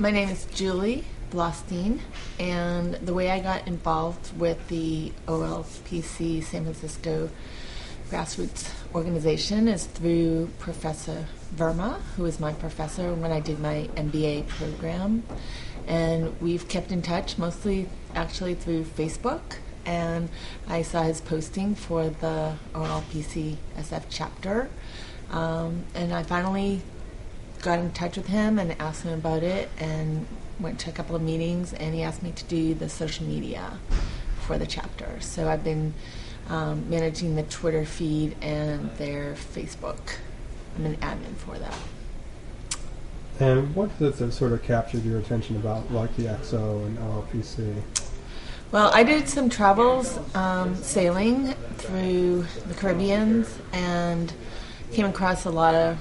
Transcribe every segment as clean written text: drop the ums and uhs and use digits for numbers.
My name is Julie Blaustein, and the way I got involved with the Olpc San Francisco grassroots organization is through Professor Verma, who was my professor when I did my MBA program. And we've kept in touch mostly actually through Facebook, and I saw his posting for the Olpc SF chapter, and I finally got in touch with him and asked him about it, and went to a couple of meetings, and he asked me to do the social media for the chapter. So I've been managing the Twitter feed and their Facebook. I'm an admin for that. And what is it that sort of captured your attention about like the XO and Olpc? Well, I did some travels sailing through the Caribbean and came across a lot of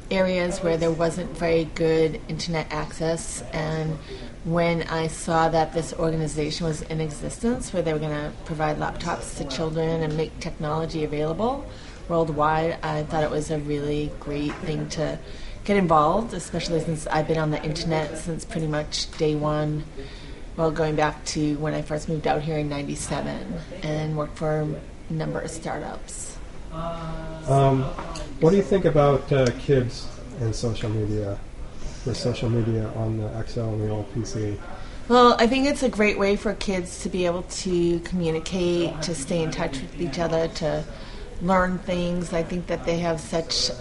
areas where there wasn't very good internet access, and when I saw that this organization was in existence where they were going to provide laptops to children and make technology available worldwide, I thought it was a really great thing to get involved, especially since I've been on the internet since pretty much day one, well, going back to when I first moved out here in '97 and worked for a number of startups. What do you think about kids and social media, for social media on the XO and the Olpc? Well, I think it's a great way for kids to be able to communicate, to stay in touch with each other, to learn things. I think that they have such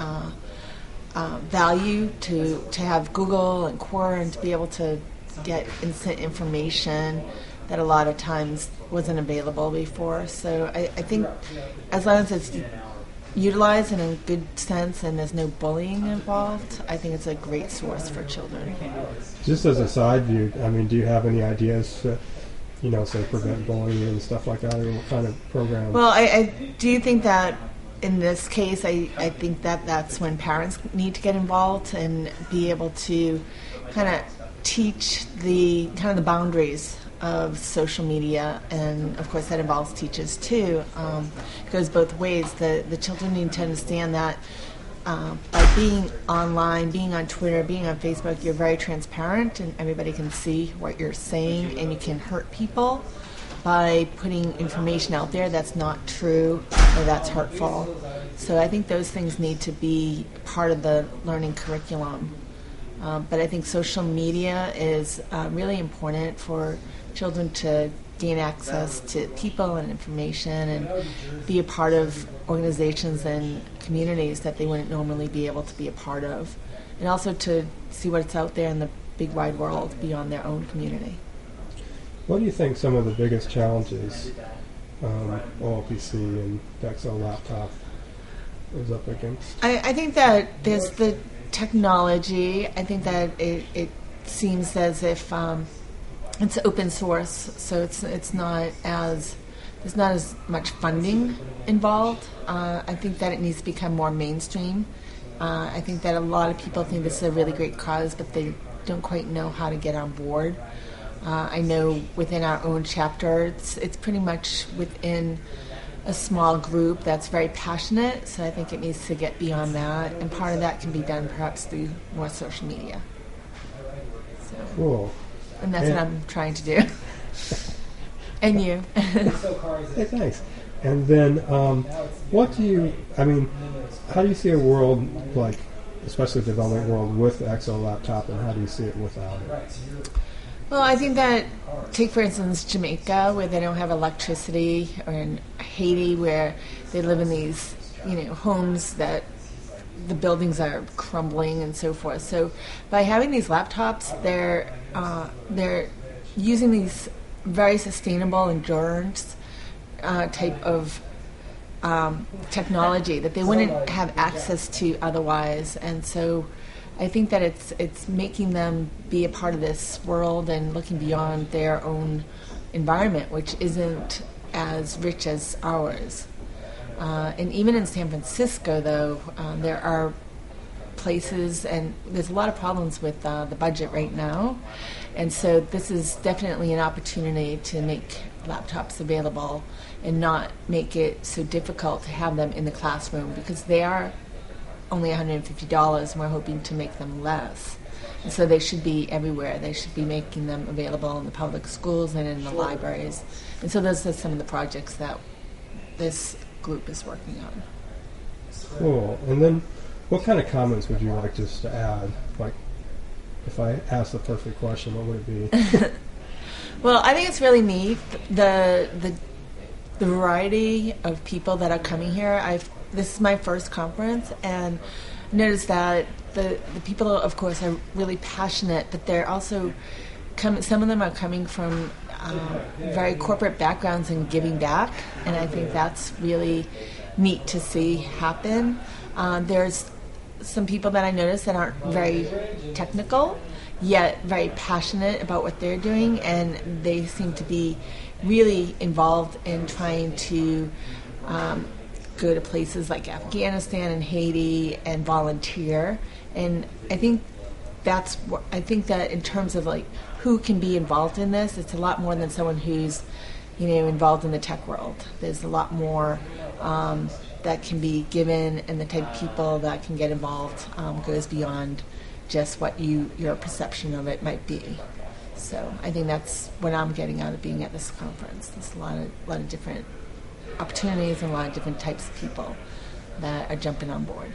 value to have Google and Quora and to be able to get instant information that a lot of times wasn't available before. So I think as long as it's utilized in a good sense and there's no bullying involved, I think it's a great source for children. Just as a side view, I mean, do you have any ideas to, say prevent bullying and stuff like that, or what kind of programs? Well, I do think that in this case, I think that that's when parents need to get involved and be able to kind of teach the the boundaries of social media, and of course that involves teachers too. It goes both ways. The children need to understand that by being online, being on Twitter, being on Facebook, you're very transparent and everybody can see what you're saying, and you can hurt people by putting information out there that's not true or that's hurtful. So I think those things need to be part of the learning curriculum. But I think social media is really important for children to gain access to people and information and be a part of organizations and communities that they wouldn't normally be able to be a part of, and also to see what's out there in the big wide world beyond their own community. What do you think some of the biggest challenges Olpc and XO laptop is up against? I think that there's the technology. I think that it seems as if it's open source, so it's not as there's not as much funding involved. I think that it needs to become more mainstream. I think that a lot of people think this is a really great cause, but they don't quite know how to get on board. I know within our own chapter, it's pretty much within a small group that's very passionate, so I think it needs to get beyond that, and part of that can be done perhaps through more social media. So, cool. And that's what I'm trying to do. And you. Hey, thanks. And then how do you see a world, like, especially the development world, with the XO laptop, and how do you see it without it? Well, I think that, take for instance Jamaica, where they don't have electricity, or in Haiti, where they live in these, homes that the buildings are crumbling and so forth. So by having these laptops, they're using these very sustainable endurance type of technology that they wouldn't have access to otherwise, and so I think that it's making them be a part of this world and looking beyond their own environment, which isn't as rich as ours. And even in San Francisco, though, there are places, and there's a lot of problems with the budget right now, and so this is definitely an opportunity to make laptops available and not make it so difficult to have them in the classroom, because they are only $150, and we're hoping to make them less. And so they should be everywhere. They should be making them available in the public schools and in the libraries. And so those are some of the projects that this group is working on. Cool. And then what kind of comments would you like just to add? Like, if I asked the perfect question, what would it be? Well, I think it's really neat, the variety of people that are coming here. This is my first conference, and noticed that the people, of course, are really passionate, but they're also some of them are coming from very corporate backgrounds and giving back, and I think that's really neat to see happen. There's some people that I noticed that aren't very technical, yet very passionate about what they're doing, and they seem to be really involved in trying to go to places like Afghanistan and Haiti and volunteer. And I think that in terms of like who can be involved in this, it's a lot more than someone who's involved in the tech world. There's a lot more that can be given, and the type of people that can get involved goes beyond just what your perception of it might be. So I think that's what I'm getting out of being at this conference. There's a lot of different opportunities and a lot of different types of people that are jumping on board.